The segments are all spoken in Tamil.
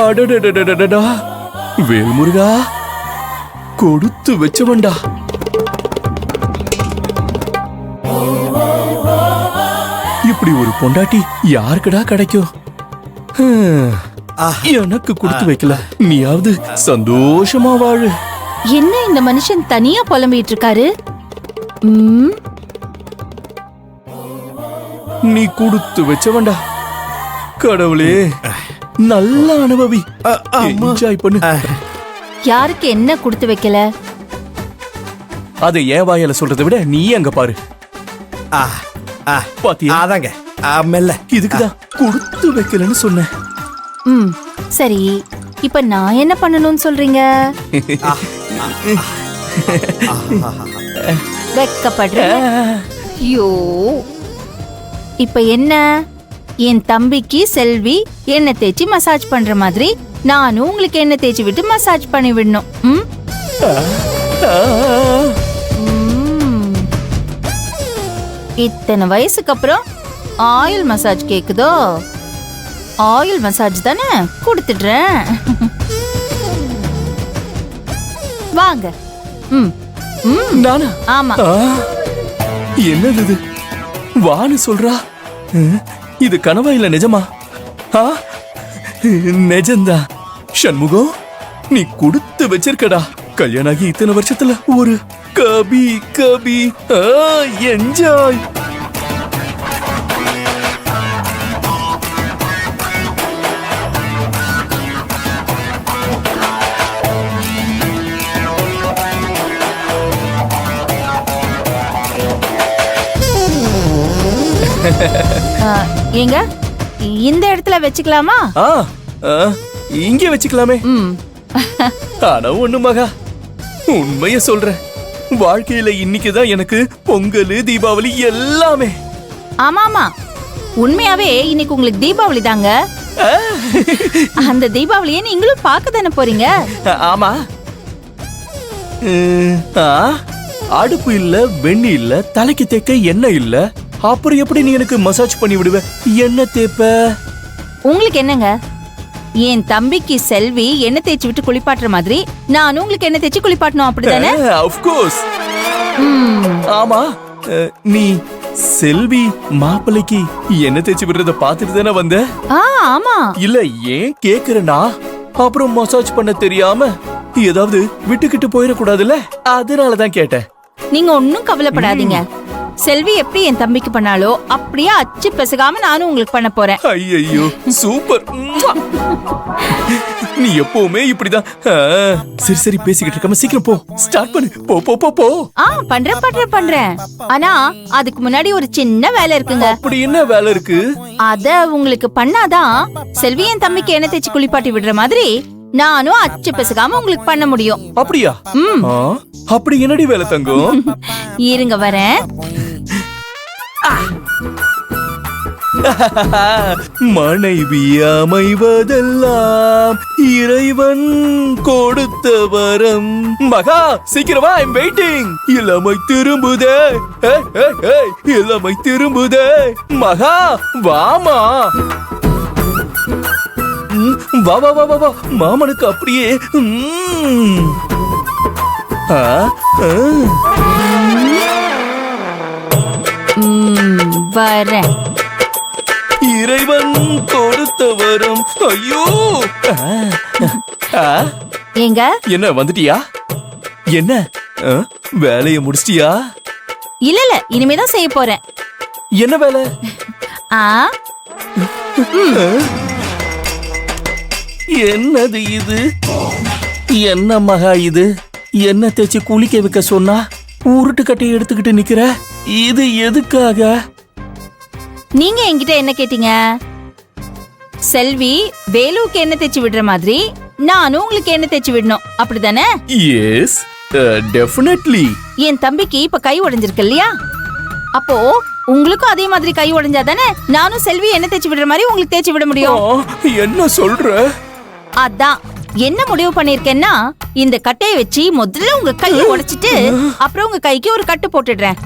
அடடடடடடா, வேல்முருகா கொடுத்து வச்சவன்டா. இப்படி ஒரு பொண்டாட்டி யாருக்குடா கிடைக்கும்? எனக்கு கொடுத்து வைக்கல, நீயாவது சந்தோஷமா வாழு. என்ன இந்த மனுஷன் தனியா புலம்பிட்டு இருக்காரு? நீ கொடுத்து வச்சவன்டா. கடவுளே, நல்ல அனுபவி, என்ஜாய் பண்ணு. யாருக்கு என்ன கொடுத்து வைக்கல? அதை ஏன் வாயால சொல்றதை விட நீ அங்க பாரு. பாத்தியா? அதாங்க மெல்ல. இதுக்குதான் கொடுத்து வைக்கலன்னு சொன்னேன். சரி, இப்ப நான் என்ன பண்ணணும்னு சொல்றீங்க? வெக்கப்படுறேன். ஐயோ, இப்ப என்ன? என் தம்பிக்கு செல்வி எண்ணெய் தேய்ச்சி மசாஜ் பண்ற மாதிரி நானும் உங்களுக்கு எண்ணெய் தேய்ச்சி விட்டு மசாஜ் பண்ணி விடணும். இத்தனை வயசுக்கு அப்புறம் ஆயில் மசாஜ் கேக்குதோ? ஆயில் மசாஜ் தானே கொடுத்துடுறேன். வாங்க. நானா? ஆமா. என்னது இது? வான்னு சொல்றா. இது கனவா இல்ல நிஜமா? நிஜந்தா. சண்முகம், நீ கொடுத்து வச்சிருக்கடா. கல்யாணம் ஆகி இத்தனை வருஷத்துல ஒரு கபி கபி என்ஜாய். ஏங்க, இந்த இடத்துல வச்சுக்கலாமா? இங்கே வச்சுக்கலாமே. ஆனா ஒண்ணு மகா, உண்மைய சொல்றேன், வாழ்க்கையில இன்னைக்குதான் எனக்கு பொங்கல் தீபாவளி எல்லாமே. ஆமா, உண்மையாவே இன்னைக்கு உங்களுக்கு தீபாவளி தாங்க. அந்த தீபாவளியை நீங்களும் பார்க்க தானே போறீங்க? ஆமா. அடுப்பு இல்ல, வெண்ணி இல்ல, தலைக்கு தேக்க எண்ணெய் இல்ல, அப்புறம் எப்படி நீ எனக்கு மசாஜ் பண்ணி விடுவ? என்ன தேப்ப? உங்களுக்கு என்னங்க, என் தம்பிக்கு செல்வி எண்ணெய் தேய்ச்சி விட்டு குளிப்பாட்டுற மாதிரி நானும் உங்களுக்கு எண்ணெய் தேய்ச்சி குளிப்பாட்டணும், அப்படிதானே? Of course. ஆமா, நீ செல்வி மாப்பிள்ளைக்கு எண்ணெய் தேய்ச்சி விடுறத பாத்துட்டு தானே வந்த? ஆமா. இல்ல, ஏன் கேக்குறேன்னா, அப்புறம் மசாஜ் பண்ண தெரியாம ஏதாவது விட்டுக்கிட்டு போயிடக்கூடாதுல்ல, அதனாலதான் கேட்டேன். நீங்க ஒன்னும் கவலைப்படாதீங்க. செல்வி எப்படி என் தம்பிக்கு பண்ணாலோ அப்படியே அச்சு பெசகாம நானும் உங்களுக்கு பண்ண போறேன். ஐயோ, சூப்பர். நீ எப்பவுமே இப்படிதான். சரி சரி, பேசிக்கிட்டு இருக்காம சீக்கிரம் போ, ஸ்டார்ட் பண்ணு. போ போ போ போ. பண்றேன். ஆனா அதுக்கு முன்னாடி ஒரு சின்ன வேலை இருக்குங்க. அப்படி என்ன வேலை இருக்கு? அத உங்களுக்கு பண்ணாதான் செல்வி என் தம்பிக்கு எண்ணெய் தேய்ச்சி குளிப்பாட்டி விடுற மாதிரி நானும் அச்சு பெசகாம உங்களுக்கு பண்ண முடியும். அப்படியா? அப்படி என்னடி வேலை தங்கம்? இருங்க வரேன். மனைவி அமைவதெல்லாம் இறைவன் கொடுத்த வரம். மகா, சீக்கிரமா, ஐ அம் வெயிட்டிங். இளமை திரும்புதே, இளமை திரும்புதே. மகா, வாமா. வா வா வா வா, மாமனுக்கு அப்படியே. வரேன். இறைவன் கொடுத்த வரம். ஐயோ, ஏங்க, என்ன வந்துட்டியா? என்ன வேலைய முடிச்சிட்டியா? இல்ல, இனிமேதான் செய்ய போறேன். என்ன வேலை? என்னது இது? என்ன மகா இது? என்ன தேய்ச்சி குளிக்க வைக்க சொன்னா உருட்டு கட்டையை எடுத்துக்கிட்டு நிக்கிற? இது எதுக்காக? நீங்க என்கிட்ட என்ன கேட்டீங்க? செல்வி வேலுவுக்கு எண்ணெய் தேய்ச்சி விடுற மாதிரி நானும் உங்களுக்கு எண்ணெய் தேய்ச்சி விடணும், அப்படிதானே? S, definitely. என் தம்பிக்கு இப்ப கை உடைஞ்சிருக்கு இல்லையா? அப்போ உங்களுக்கும் அதே மாதிரி கை உடைஞ்சாதானே நானும் செல்வி எண்ணெய் தேய்ச்சி விடுற மாதிரி உங்களுக்கு தேய்ச்சி விட முடியும். என்ன சொல்ற? அதான் என்ன முடிவு பண்ணிருக்கேன்னா, இந்த கட்டையை வச்சு முதல்ல உங்க கையை உடைச்சிட்டு அப்புறம் உங்க கைக்கு ஒரு கட்டு போட்டுடுறேன்.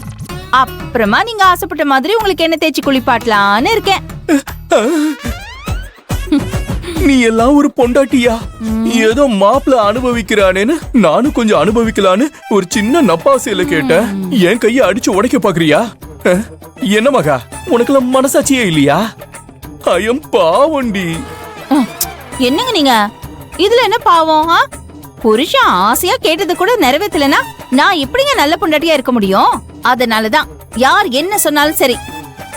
அப்புறமா நீங்க ஆசைப்பட்ட மாதிரி உங்களுக்கு எண்ணெய் தேய்ச்சி குளிப்பாட்டலான்னு இருக்கேன். நீ எல்லாம் ஒரு பொண்டாட்டியா? ஏதோ மாப்பிள அனுபவிக்கிறானேன்னு நானும் கொஞ்சம் அனுபவிக்கலான்னு ஒரு சின்ன நப்பாசையில கேட்டேன். என் கைய அடிச்சு உடைக்க பாக்குறியா? என்ன மகா, உனக்கெல்லாம் மனசாட்சியே இல்லையா? ஐயம் பாவண்டி. என்னங்க நீங்க இதுல என்ன பாவம்? புருஷன் ஆசையா கேட்டது கூட நிறைவேற்றலனா நான் எப்படிங்க நல்ல பொண்டாட்டியா இருக்க முடியும்? அதனாலதான் யார் என்ன சொன்னாலும் சரி,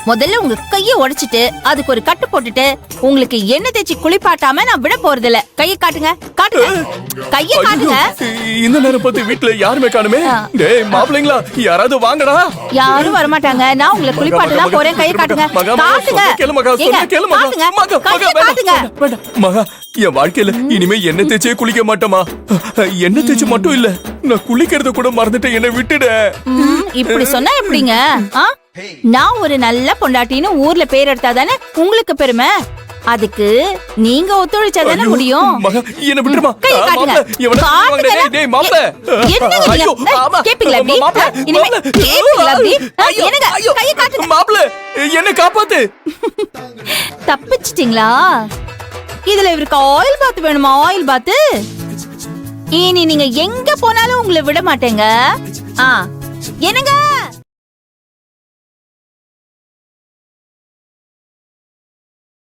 முதல்ல உங்க கைய உடைச்சிட்டு அதுக்கு ஒரு கட்டு போட்டுட்டு உங்களுக்கு எண்ணெய் தேய்ச்சி குளிப்பாட்டாம நான் விட போறது இல்ல. கைய காட்டுங்க, காட்டுங்க, கைய காட்டுங்க. இந்த நேரம் பார்த்து வீட்டுல யாருமே காணுமே. டேய் மாப்பிள்ளைங்களா, யாராவது வாங்கடா. யாரும் வரமாட்டாங்க. நான் உங்களை குளிப்பாட்டனா போறேன். கைய காட்டுங்க, காட்டுங்க. கேளு மகா, சொன்னா கேளு மகா. காட்டுங்க. மகா, என் வாழ்க்கையில இனிமே எண்ணெய் தேய்ச்சே குளிக்க மாட்டேமா. எண்ணெய் தேய்ச்சி மட்டும் இல்ல, நான் குளிக்கிறத கூட மறந்துட்டேன். என்ன விட்டுட. இப்படி சொன்னா எப்படிங்க? நான் ஒரு நல்ல பொண்டாட்டின்னு ஊர்ல பேர் எடுத்தாதானே உங்களுக்கு பெருமை. அதுக்கு நீங்க ஒத்துழைச்சாதானே முடியும். மகா, என்ன விட்டுருமா. கைய காட்டுங்க. டேய் மாப்ள, ஐயோ கேப்பீங்களா அப்படி? இனிமே கேப்பீங்களா அப்படி? என்னங்க கைய காட்டுங்க. மாப்ள, என்ன காப்பாத்து. தப்பிச்சிட்டீங்களா? இதுல இவருக்கு ஆயில் பாத் வேணுமா? Oil bath. இனி நீங்க எங்க போனாலும் உங்களை விட மாட்டேங்க. என்னங்க